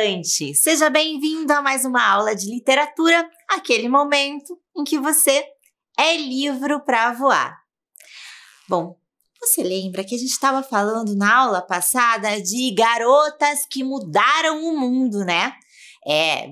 estudante! Seja bem-vindo a mais uma aula de literatura, aquele momento em que você é livro para voar. Bom, você lembra que a gente estava falando na aula passada de garotas que mudaram o mundo, né?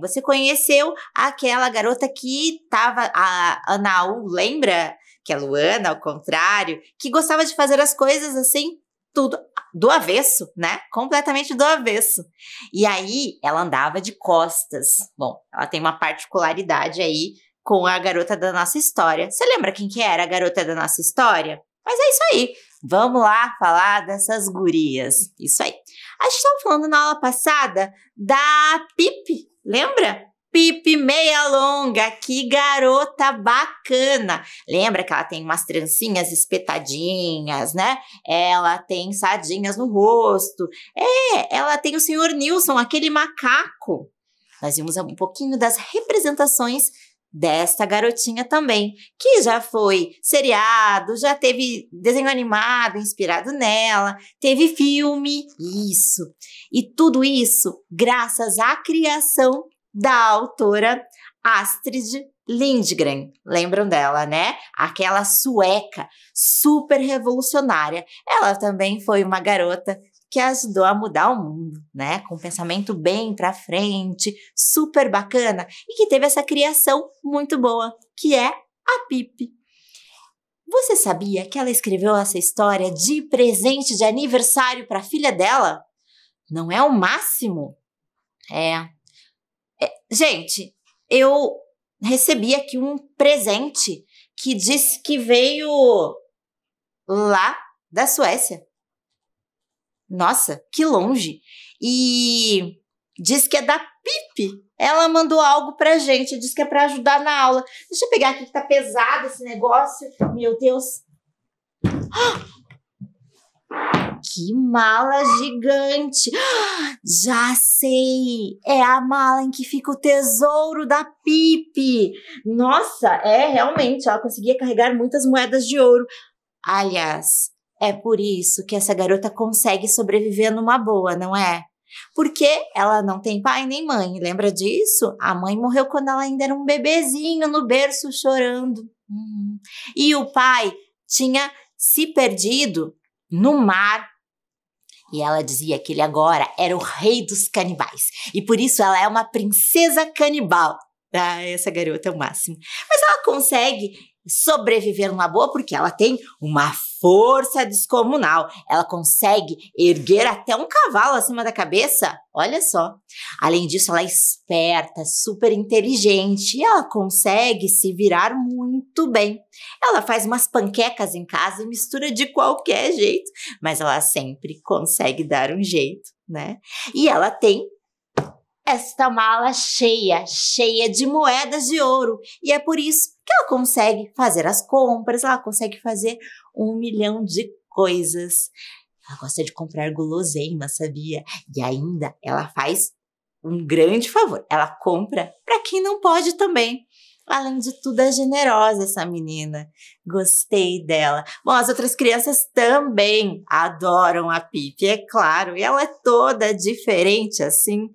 Você conheceu aquela garota que estava, a Anaú, lembra? Que é a Luana, ao contrário, que gostava de fazer as coisas assim, tudo do avesso, né? Completamente do avesso. E aí, ela andava de costas. Bom, ela tem uma particularidade aí com a garota da nossa história. Você lembra quem que era a garota da nossa história? Mas é isso aí. Vamos lá falar dessas gurias. Isso aí. A gente estava falando na aula passada da Pipi, lembra? Pipi meia longa, que garota bacana. Lembra que ela tem umas trancinhas espetadinhas, né? Ela tem sardinhas no rosto. Ela tem o Sr. Nilson, aquele macaco. Nós vimos um pouquinho das representações desta garotinha também, que já foi seriado, já teve desenho animado inspirado nela, teve filme, isso. E tudo isso graças à criação da autora Astrid Lindgren. Lembram dela, né? Aquela sueca super revolucionária. Ela também foi uma garota que ajudou a mudar o mundo, né? Com um pensamento bem pra frente, super bacana, e que teve essa criação muito boa, que é a Pipi. Você sabia que ela escreveu essa história de presente de aniversário para a filha dela? Não é o máximo? Gente, eu recebi aqui um presente que disse que veio lá da Suécia. Nossa, que longe! E diz que é da Pipi. Ela mandou algo pra gente, diz que é pra ajudar na aula. Deixa eu pegar aqui que tá pesado esse negócio. Meu Deus! Que mala gigante! Já sei! É a mala em que fica o tesouro da Pipi. Nossa, realmente, ela conseguia carregar muitas moedas de ouro. Aliás, é por isso que essa garota consegue sobreviver numa boa, não é? Porque ela não tem pai nem mãe, lembra disso? A mãe morreu quando ela ainda era um bebezinho no berço chorando. E o pai tinha se perdido no mar. E ela dizia que ele agora era o rei dos canibais. E por isso ela é uma princesa canibal. Ah, essa garota é o máximo. Mas ela consegue sobreviver numa boa porque ela tem uma força descomunal. Ela consegue erguer até um cavalo acima da cabeça. Olha só. Além disso, ela é esperta, super inteligente e ela consegue se virar muito bem. Ela faz umas panquecas em casa e mistura de qualquer jeito, mas ela sempre consegue dar um jeito, né? E ela tem esta mala cheia de moedas de ouro. E é por isso que ela consegue fazer as compras, ela consegue fazer 1 milhão de coisas. Ela gosta de comprar guloseimas, sabia? E ainda ela faz um grande favor. Ela compra para quem não pode também. Além de tudo, é generosa essa menina. Gostei dela. Bom, as outras crianças também adoram a Pipi, é claro. E ela é toda diferente assim.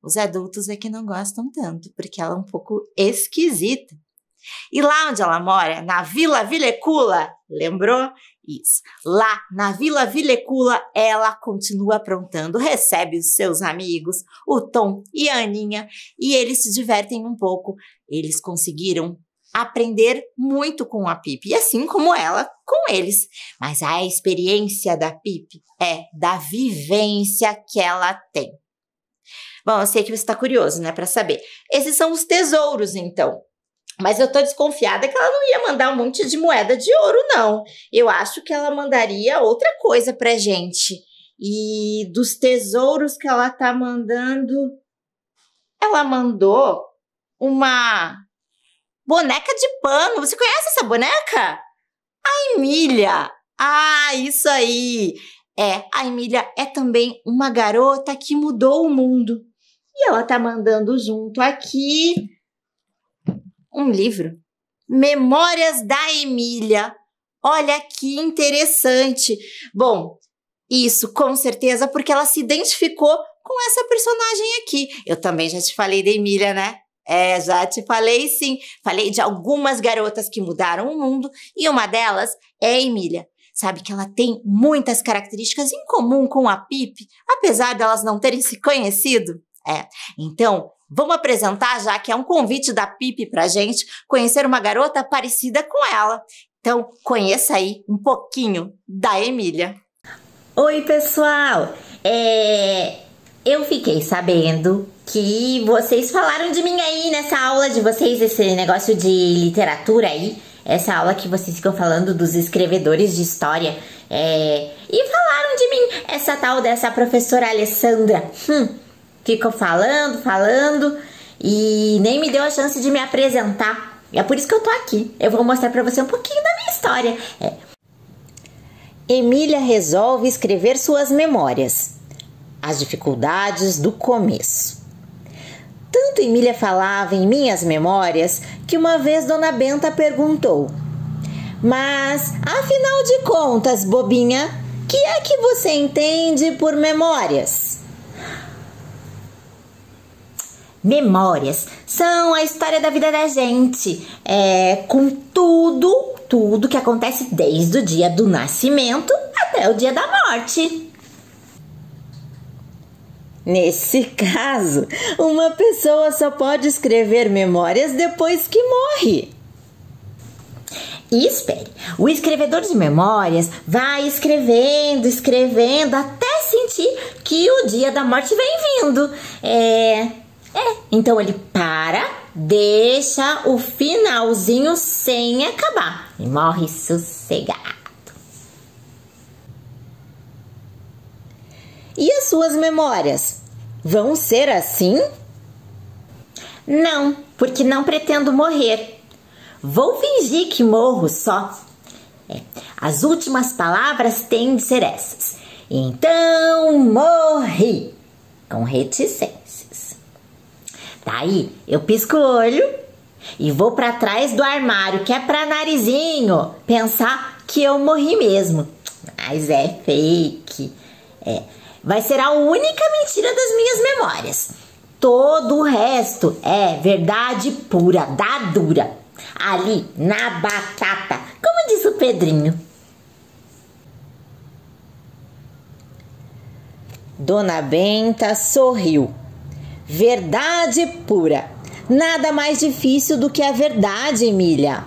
Os adultos é que não gostam tanto, porque ela é um pouco esquisita. E lá onde ela mora, na Vila Vilecula, lembrou? Isso. Lá na Vila Vilecula, ela continua aprontando, recebe os seus amigos, o Tom e a Aninha, e eles se divertem um pouco. Eles conseguiram aprender muito com a Pipi, e assim como ela com eles. Mas a experiência da Pipi é da vivência que ela tem. Bom, eu sei que você está curioso, né, para saber. Esses são os tesouros, então. Mas eu tô desconfiada que ela não ia mandar um monte de moeda de ouro, não. Eu acho que ela mandaria outra coisa pra gente. E dos tesouros que ela tá mandando, ela mandou uma boneca de pano. Você conhece essa boneca? A Emília. Ah, isso aí. A Emília é também uma garota que mudou o mundo. E ela tá mandando junto aqui um livro, Memórias da Emília. Olha que interessante. Bom, isso com certeza porque ela se identificou com essa personagem aqui. Eu também já te falei da Emília, né? Já te falei sim. Falei de algumas garotas que mudaram o mundo e uma delas é a Emília. Sabe que ela tem muitas características em comum com a Pipi, apesar delas não terem se conhecido? Então, vamos apresentar, já que é um convite da Pipi pra gente conhecer uma garota parecida com ela. Então, conheça aí um pouquinho da Emília. Oi, pessoal! Eu fiquei sabendo que vocês falaram de mim aí nessa aula de vocês, esse negócio de literatura aí, essa aula que vocês ficam falando dos escrevedores de história, e falaram de mim, essa tal dessa professora Alessandra, ficou falando, e nem me deu a chance de me apresentar, é por isso que eu tô aqui, eu vou mostrar pra você um pouquinho da minha história. Emília resolve escrever suas memórias. As dificuldades do começo. Tanto Emília falava em minhas memórias que uma vez Dona Benta perguntou: mas, afinal de contas, bobinha, que é que você entende por memórias? Memórias são a história da vida da gente, com tudo que acontece desde o dia do nascimento até o dia da morte. Nesse caso, uma pessoa só pode escrever memórias depois que morre. E espere, o escrevedor de memórias vai escrevendo até sentir que o dia da morte vem vindo. Então ele para, deixa o finalzinho sem acabar e morre sossegado. E as suas memórias? Vão ser assim? Não, porque não pretendo morrer. Vou fingir que morro só. As últimas palavras têm de ser essas. Então morri, com reticências. Daí eu pisco o olho e vou para trás do armário, que é para narizinho pensar que eu morri mesmo. Mas é fake. Vai ser a única mentira das minhas memórias. Todo o resto é verdade pura, da dura. Ali, na batata, como diz o Pedrinho. Dona Benta sorriu. Verdade pura. Nada mais difícil do que a verdade, Emília.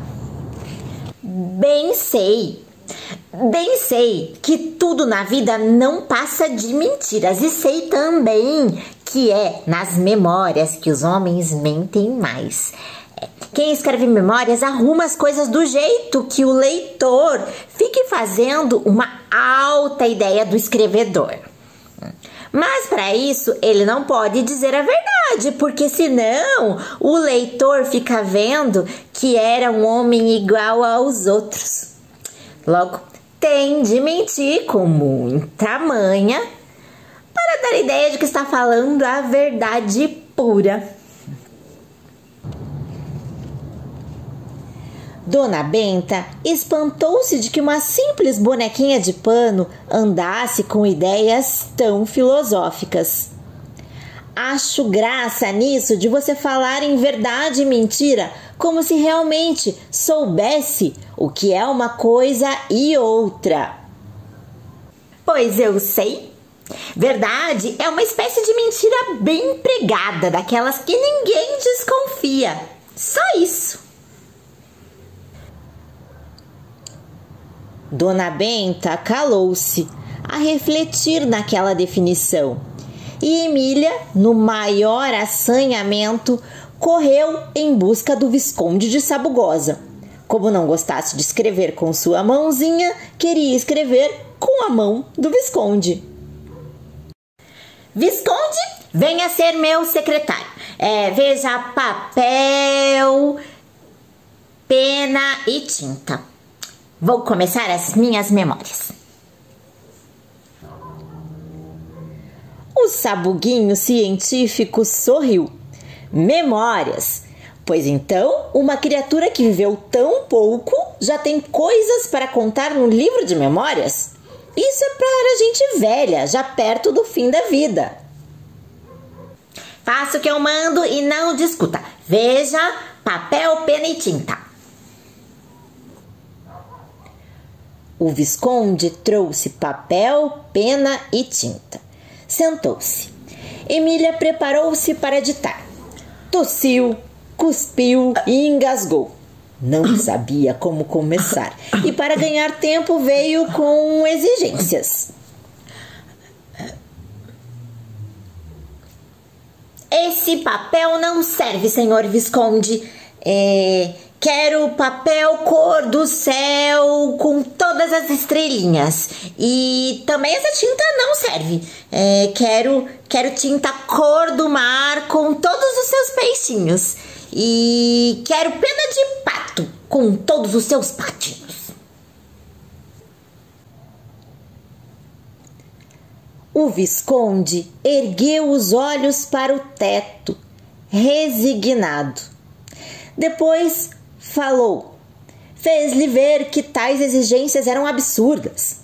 Bem sei que tudo na vida não passa de mentiras e sei também que é nas memórias que os homens mentem mais. Quem escreve memórias arruma as coisas do jeito que o leitor fique fazendo uma alta ideia do escrevedor. Mas para isso ele não pode dizer a verdade, porque senão o leitor fica vendo que era um homem igual aos outros. Logo, tem de mentir com muita manha para dar ideia de que está falando a verdade pura. Dona Benta espantou-se de que uma simples bonequinha de pano andasse com ideias tão filosóficas. Acho graça nisso de você falar em verdade e mentira, como se realmente soubesse o que é uma coisa e outra. Pois eu sei. Verdade é uma espécie de mentira bem empregada, daquelas que ninguém desconfia. Só isso. Dona Benta calou-se a refletir naquela definição. E Emília, no maior assanhamento, correu em busca do Visconde de Sabugosa. Como não gostasse de escrever com sua mãozinha, queria escrever com a mão do Visconde. Visconde, venha ser meu secretário. Veja papel, pena e tinta. Vou começar as minhas memórias. O sabuguinho científico sorriu. Memórias. Pois então, uma criatura que viveu tão pouco já tem coisas para contar no livro de memórias? Isso é para gente velha, já perto do fim da vida. Faça o que eu mando e não discuta. Veja, papel, pena e tinta. O Visconde trouxe papel, pena e tinta. Sentou-se. Emília preparou-se para ditar. Tossiu, cuspiu e engasgou. Não sabia como começar e, para ganhar tempo, veio com exigências. Esse papel não serve, senhor Visconde. Quero papel cor do céu com todas as estrelinhas. E também essa tinta não serve. Quero tinta cor do mar com todos os seus peixinhos. E quero pena de pato com todos os seus patinhos. O Visconde ergueu os olhos para o teto, resignado. Depois falou. Fez-lhe ver que tais exigências eram absurdas.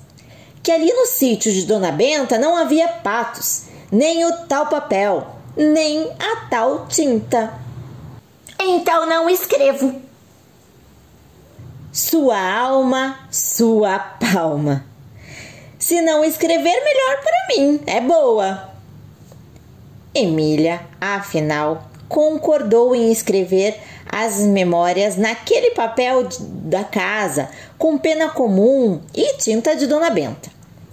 Que ali no sítio de Dona Benta não havia patos, nem o tal papel, nem a tal tinta. Então não escrevo. Sua alma, sua palma. Se não escrever, melhor para mim, é boa. Emília, afinal, concordou em escrever as memórias naquele papel da casa, com pena comum e tinta de Dona Benta.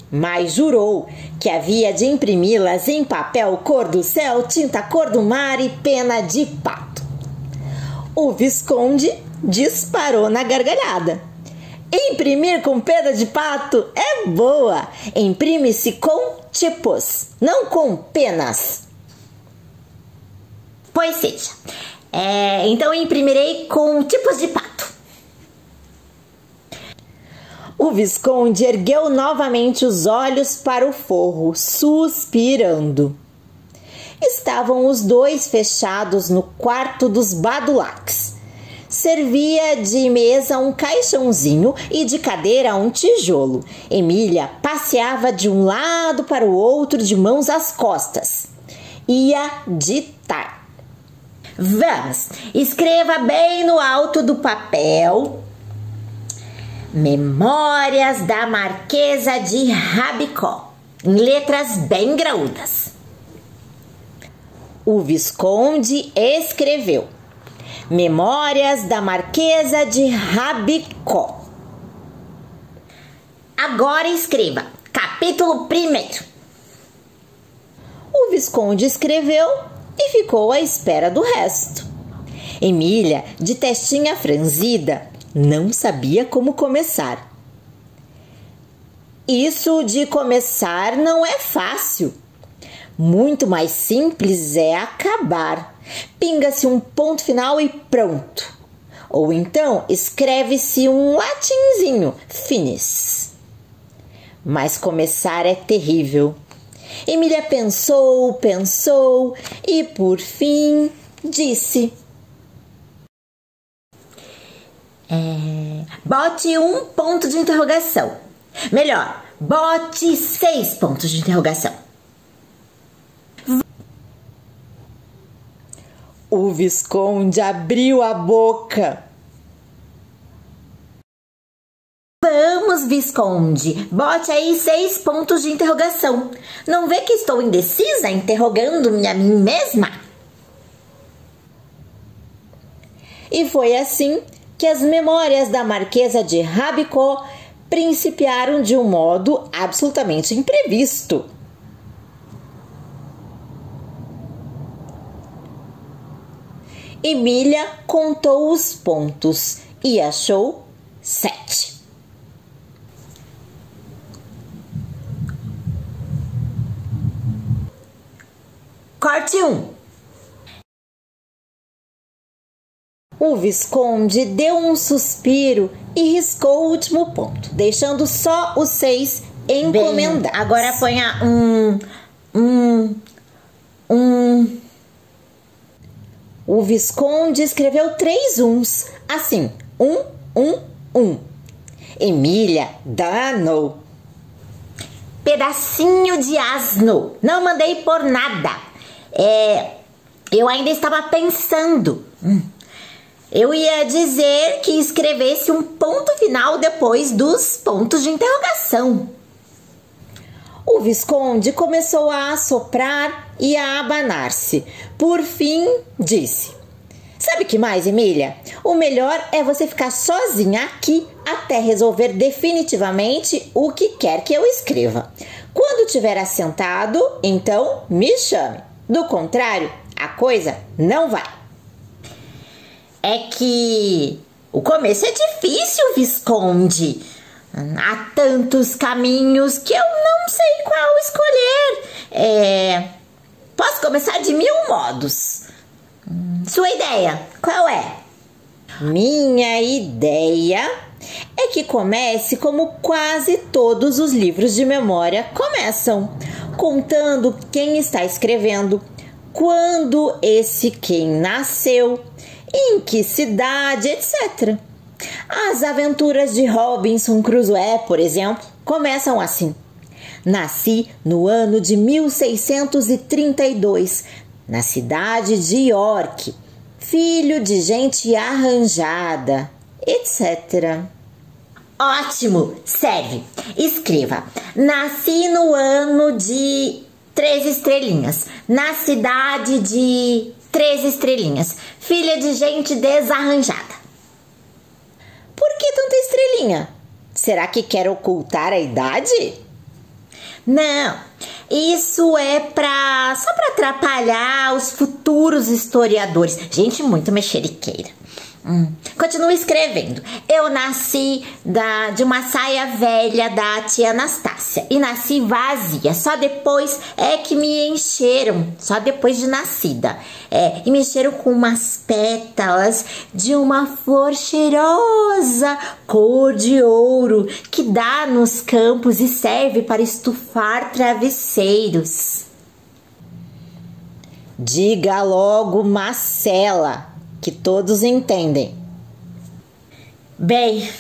Mas jurou que havia de imprimi-las em papel cor do céu, tinta cor do mar e pena de pato. O Visconde disparou na gargalhada. Imprimir com pena de pato é boa. Imprime-se com tipos, não com penas. Pois seja. Então imprimirei com tipos de pato. O Visconde ergueu novamente os olhos para o forro, suspirando. Estavam os dois fechados no quarto dos Badulaques. Servia de mesa um caixãozinho e de cadeira um tijolo. Emília passeava de um lado para o outro de mãos às costas. Ia ditar. Vamos, escreva bem no alto do papel. Memórias da Marquesa de Rabicó, em letras bem graúdas. O Visconde escreveu. Memórias da Marquesa de Rabicó. Agora escreva, capítulo 1. O Visconde escreveu e ficou à espera do resto. Emília, de testinha franzida, não sabia como começar. Isso de começar não é fácil. Muito mais simples é acabar. Pinga-se um ponto final e pronto. Ou então escreve-se um latinzinho, finis. Mas começar é terrível. Emília pensou e por fim disse: bote um ponto de interrogação. Melhor, bote 6 pontos de interrogação. O Visconde abriu a boca. Vamos, Visconde, bote aí 6 pontos de interrogação. Não vê que estou indecisa, interrogando-me a mim mesma? E foi assim que as memórias da Marquesa de Rabicó principiaram de um modo absolutamente imprevisto. Emília contou os pontos e achou 7. Corte 1. O Visconde deu um suspiro e riscou o último ponto, deixando só os 6 encomendados. Bem, agora ponha O Visconde escreveu 3 uns, assim, 1. Emília danou. Pedacinho de asno, não mandei por nada. Eu ainda estava pensando. Eu ia dizer que escrevesse um ponto final depois dos pontos de interrogação. O Visconde começou a assoprar e a abanar-se. Por fim, disse: sabe que mais, Emília? O melhor é você ficar sozinha aqui até resolver definitivamente o que quer que eu escreva. Quando tiver assentado, então me chame. Do contrário, a coisa não vai. É que o começo é difícil, Visconde. Há tantos caminhos que eu não sei qual escolher. Posso começar de 1000 modos. Sua ideia, qual é? Minha ideia é que comece como quase todos os livros de memória começam, contando quem está escrevendo, quando esse quem nasceu, em que cidade, etc. As aventuras de Robinson Crusoe, por exemplo, começam assim: nasci no ano de 1632, na cidade de York, filho de gente arranjada, etc. Ótimo! Serve! Escreva: nasci no ano de 3 estrelinhas, na cidade de 3 estrelinhas, filha de gente desarranjada. Por que tanta estrelinha? Será que quer ocultar a idade? Não, isso é só para atrapalhar os futuros historiadores. Gente muito mexeriqueira. Continua escrevendo. Eu nasci de uma saia velha da tia Anastácia e nasci vazia. Só depois é que me encheram, só depois de nascida. E me encheram com umas pétalas de uma flor cheirosa, cor de ouro, que dá nos campos e serve para estufar travesseiros. Diga logo, Marcela, que todos entendem. Bem,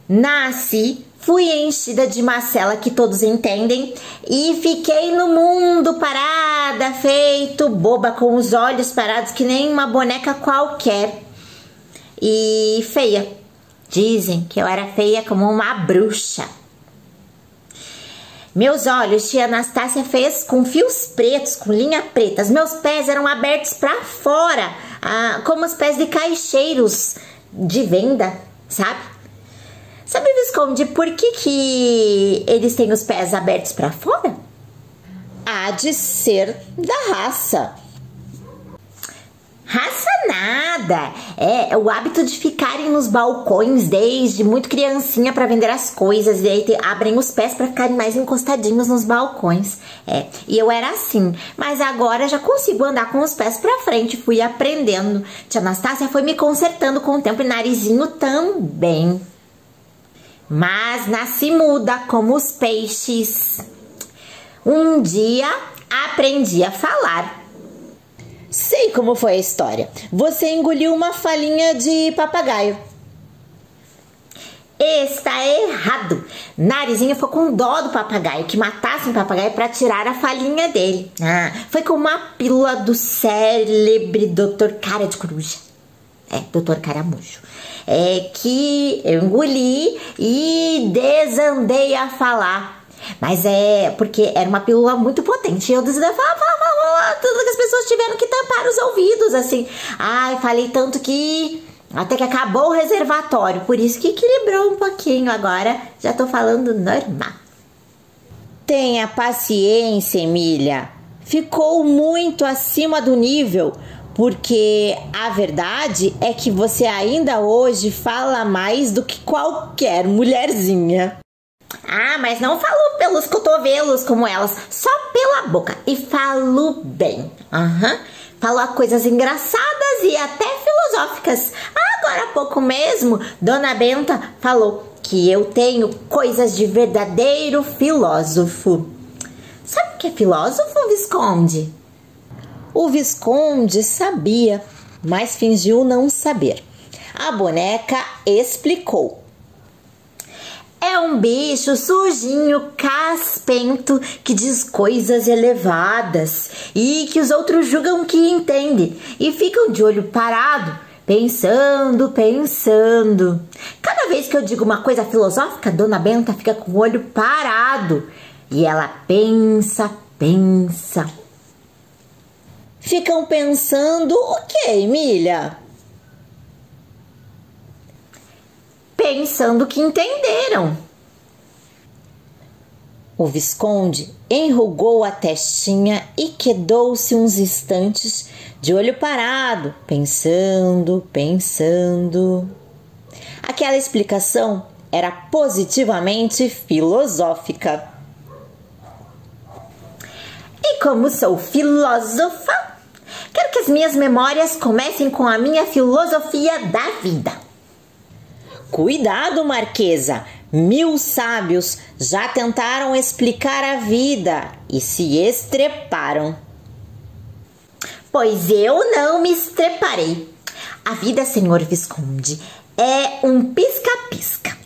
nasci, fui enchida de macela, que todos entendem, e fiquei no mundo parada, feito boba, com os olhos parados que nem uma boneca qualquer. E feia. Dizem que eu era feia como uma bruxa. Meus olhos, tia Anastácia fez com fios pretos, com linha pretas. Meus pés eram abertos para fora, como os pés de caixeiros de venda, sabe? Sabe, Visconde, por que eles têm os pés abertos para fora? Há de ser da raça. Raça nada, é o hábito de ficarem nos balcões desde muito criancinha para vender as coisas, e aí abrem os pés para ficarem mais encostadinhos nos balcões. E eu era assim, mas agora já consigo andar com os pés para frente, fui aprendendo. Tia Anastácia foi me consertando com o tempo e narizinho também. Mas nasci muda como os peixes. Um dia aprendi a falar. Sei como foi a história. Você engoliu uma falinha de papagaio. Está errado. Narizinho foi com dó do papagaio, que matasse o papagaio para tirar a falinha dele. Foi com uma pílula do célebre Dr. Cara de Coruja. Dr. Caramujo. Que eu engoli e desandei a falar. Mas porque era uma pílula muito potente. Eu desandei a falar, tudo que as pessoas tiveram que tampar os ouvidos, assim. Falei tanto que até que acabou o reservatório. Por isso que equilibrou um pouquinho. Agora já tô falando normal. Tenha paciência, Emília. Ficou muito acima do nível, porque a verdade é que você ainda hoje fala mais do que qualquer mulherzinha. Mas não falo pelos cotovelos como elas, só pela boca. E falo bem. Falo coisas engraçadas e até filosóficas. Agora há pouco mesmo, Dona Benta falou que eu tenho coisas de verdadeiro filósofo. Sabe o que é filósofo, Visconde? O Visconde sabia, mas fingiu não saber. A boneca explicou. É É um bicho sujinho, caspento, que diz coisas elevadas e que os outros julgam que entende e ficam de olho parado, pensando. Cada vez que eu digo uma coisa filosófica, Dona Benta fica com o olho parado e ela pensa. Ficam pensando o quê, Emília? Pensando que entenderam. O Visconde enrugou a testinha e quedou-se uns instantes de olho parado, pensando. Aquela explicação era positivamente filosófica. E como sou filósofa, quero que as minhas memórias comecem com a minha filosofia da vida. Cuidado, Marquesa! 1000 sábios já tentaram explicar a vida e se estreparam. Pois eu não me estreparei. A vida, senhor Visconde, é um pisca-pisca.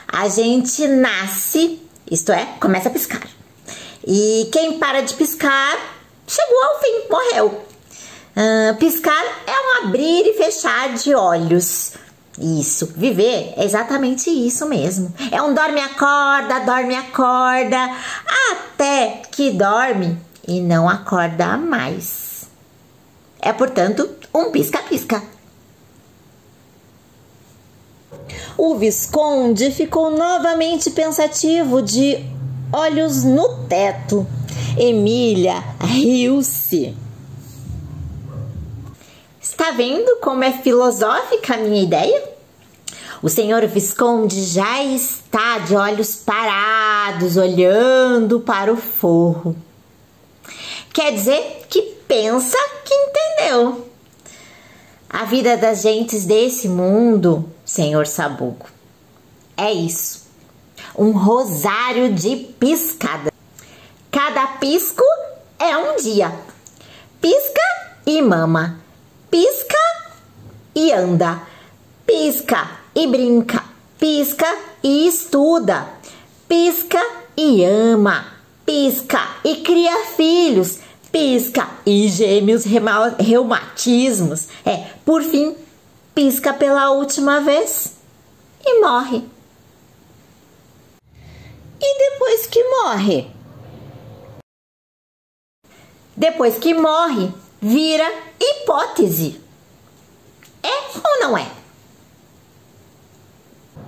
A gente nasce, isto é, começa a piscar. E quem para de piscar, chegou ao fim, morreu. Piscar é um abrir e fechar de olhos. Isso, viver é exatamente isso mesmo. É um dorme-acorda, até que dorme e não acorda mais. É, portanto, um pisca-pisca. O Visconde ficou novamente pensativo, de olhos no teto. Emília riu-se. Está vendo como é filosófica a minha ideia? O senhor Visconde já está de olhos parados, olhando para o forro. Quer dizer que pensa que entendeu. A vida das gentes desse mundo, senhor Sabugo, é isso. Um rosário de piscada. Cada pisco é um dia. Pisca e mama. Pisca e anda, pisca e brinca, pisca e estuda, pisca e ama, pisca e cria filhos, pisca e geme os reumatismos. Por fim, pisca pela última vez e morre. E depois que morre? Depois que morre, vira hipótese. É ou não é?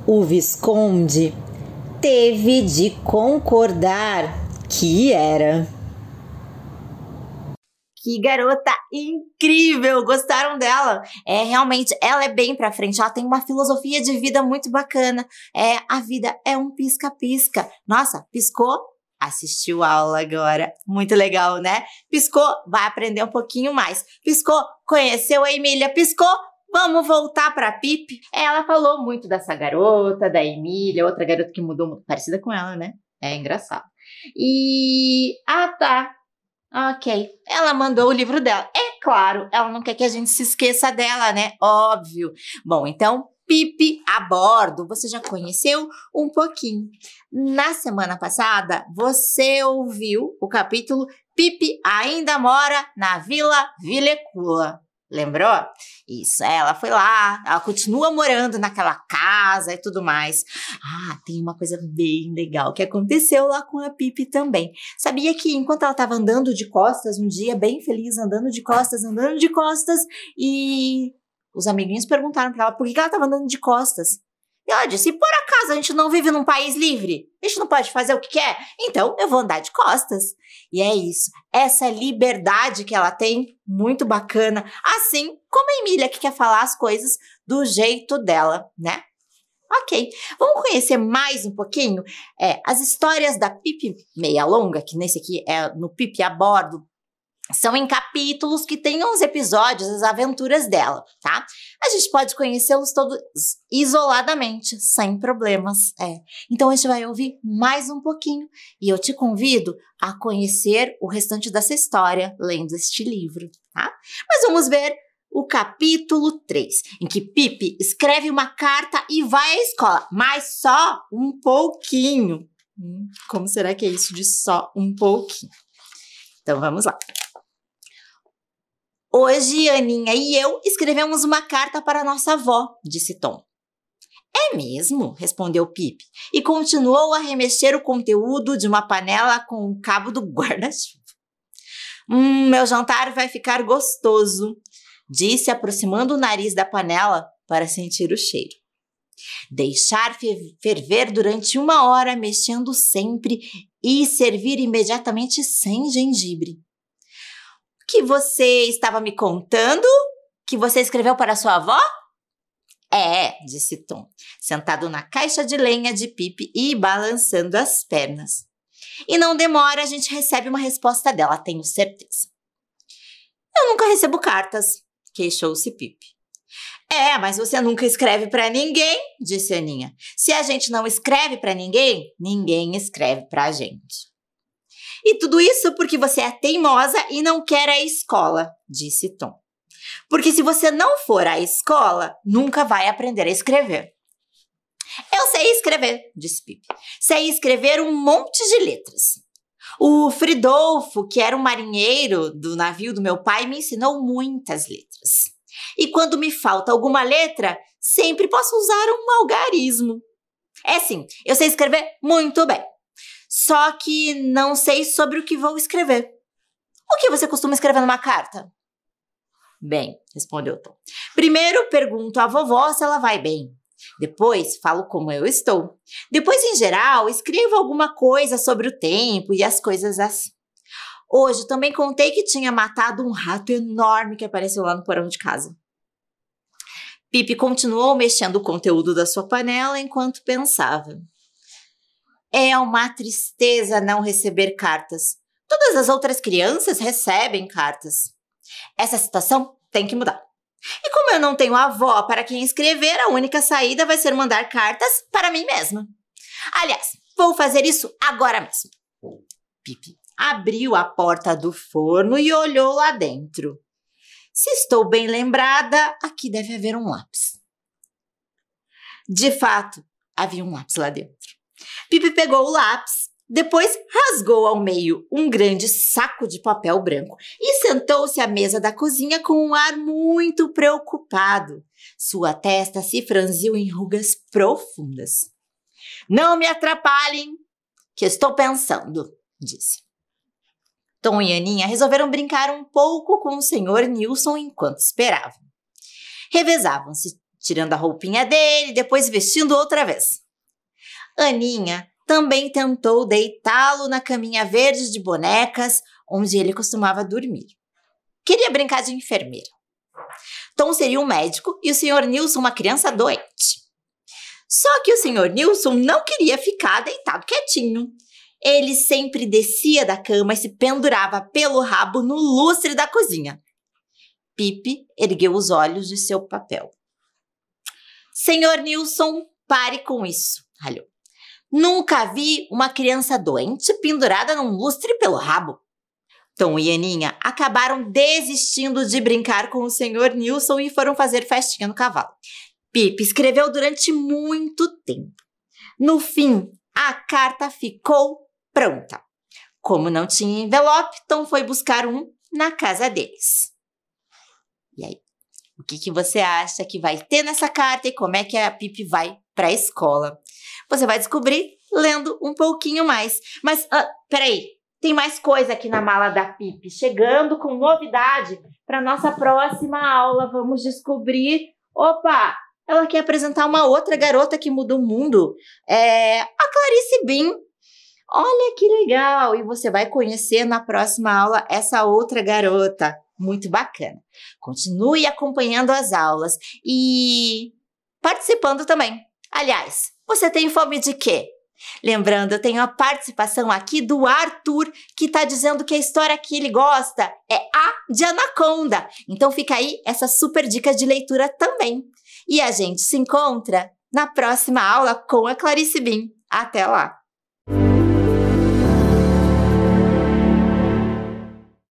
O Visconde teve de concordar que era. Que garota incrível! Gostaram dela? Realmente, ela é bem pra frente. Ela tem uma filosofia de vida muito bacana. A vida é um pisca-pisca. Nossa, piscou? Assistiu a aula agora, muito legal, né? Piscou, vai aprender um pouquinho mais. Piscou, conheceu a Emília, piscou, vamos voltar pra Pipi. Ela falou muito dessa garota, da Emília, outra garota que mudou, muito parecida com ela, né? É engraçado. Tá, ok. Ela mandou o livro dela. É claro, ela não quer que a gente se esqueça dela, né? Óbvio. Bom, então, Pipi a bordo, você já conheceu um pouquinho. Na semana passada, você ouviu o capítulo Pipi ainda mora na Vila Vilecula. Lembrou? Isso, ela foi lá, ela continua morando naquela casa e tudo mais. Tem uma coisa bem legal que aconteceu lá com a Pipi também. Sabia que enquanto ela estava andando de costas, um dia bem feliz, andando de costas, e os amiguinhos perguntaram para ela por que ela estava andando de costas. E ela disse, por acaso a gente não vive num país livre? A gente não pode fazer o que quer? Então eu vou andar de costas. E é isso, essa liberdade que ela tem, muito bacana. Assim como a Emília, que quer falar as coisas do jeito dela, né? Ok, vamos conhecer mais um pouquinho as histórias da Pipi Meia Longa, que nesse aqui é no Pipi a Bordo. São em capítulos que tem uns episódios, as aventuras dela, tá? A gente pode conhecê-los todos isoladamente, sem problemas, Então a gente vai ouvir mais um pouquinho e eu te convido a conhecer o restante dessa história lendo este livro, tá? Mas vamos ver o capítulo 3, em que Pipi escreve uma carta e vai à escola, mas só um pouquinho. Como será que é isso de só um pouquinho? Então, vamos lá. Hoje, Aninha e eu escrevemos uma carta para nossa avó, disse Tom. É mesmo? Respondeu Pipi e continuou a remexer o conteúdo de uma panela com o cabo do guarda-chuva. Meu jantar vai ficar gostoso, disse aproximando o nariz da panela para sentir o cheiro. Deixar ferver durante 1 hora, mexendo sempre e servir imediatamente sem gengibre. O que você estava me contando? Que você escreveu para sua avó? É, disse Tom, sentado na caixa de lenha de Pipi e balançando as pernas. E não demora, a gente recebe uma resposta dela, tenho certeza. Eu nunca recebo cartas, queixou-se Pipi. É, mas você nunca escreve para ninguém, disse Aninha. Se a gente não escreve para ninguém, ninguém escreve para a gente. E tudo isso porque você é teimosa e não quer a escola, disse Tom. Porque se você não for à escola, nunca vai aprender a escrever. Eu sei escrever, disse Pipi. Sei escrever um monte de letras. O Fridolfo, que era um marinheiro do navio do meu pai, me ensinou muitas letras. E quando me falta alguma letra, sempre posso usar um algarismo. É sim, eu sei escrever muito bem. Só que não sei sobre o que vou escrever. O que você costuma escrever numa carta? Bem, respondeu Tom. Primeiro pergunto à vovó se ela vai bem. Depois falo como eu estou. Depois, em geral, escrevo alguma coisa sobre o tempo e as coisas assim. Hoje também contei que tinha matado um rato enorme que apareceu lá no porão de casa. Pipi continuou mexendo o conteúdo da sua panela enquanto pensava. É uma tristeza não receber cartas. Todas as outras crianças recebem cartas. Essa situação tem que mudar. E como eu não tenho avó para quem escrever, a única saída vai ser mandar cartas para mim mesma. Aliás, vou fazer isso agora mesmo. Pipi abriu a porta do forno e olhou lá dentro. Se estou bem lembrada, aqui deve haver um lápis. De fato, havia um lápis lá dentro. Pipi pegou o lápis, depois rasgou ao meio um grande saco de papel branco e sentou-se à mesa da cozinha com um ar muito preocupado. Sua testa se franziu em rugas profundas. Não me atrapalhem, que estou pensando, disse. Tom e Aninha resolveram brincar um pouco com o Sr. Nilson enquanto esperavam. Revezavam-se, tirando a roupinha dele, depois vestindo outra vez. Aninha também tentou deitá-lo na caminha verde de bonecas, onde ele costumava dormir. Queria brincar de enfermeira. Tom seria um médico e o Sr. Nilson uma criança doente. Só que o Sr. Nilson não queria ficar deitado quietinho. Ele sempre descia da cama e se pendurava pelo rabo no lustre da cozinha. Pipi ergueu os olhos de seu papel. Sr. Nilson, pare com isso, ralhou. Nunca vi uma criança doente pendurada num lustre pelo rabo. Tom e Aninha acabaram desistindo de brincar com o Sr. Nilson e foram fazer festinha no cavalo. Pipi escreveu durante muito tempo. No fim, a carta ficou pronta. Como não tinha envelope, Tom foi buscar um na casa deles. E aí, o que você acha que vai ter nessa carta e como é que a Pipi vai para a escola? Você vai descobrir lendo um pouquinho mais. Mas, peraí, tem mais coisa aqui na mala da Pipi. Chegando com novidade para nossa próxima aula. Vamos descobrir... Opa! Ela quer apresentar uma outra garota que muda o mundo. A Clarice Bean. Olha que legal! E você vai conhecer na próxima aula essa outra garota. Muito bacana. Continue acompanhando as aulas e participando também. Aliás, você tem fome de quê? Lembrando, eu tenho a participação aqui do Arthur, que está dizendo que a história que ele gosta é a de Anaconda. Então fica aí essa super dica de leitura também. E a gente se encontra na próxima aula com a Clarice Bean. Até lá!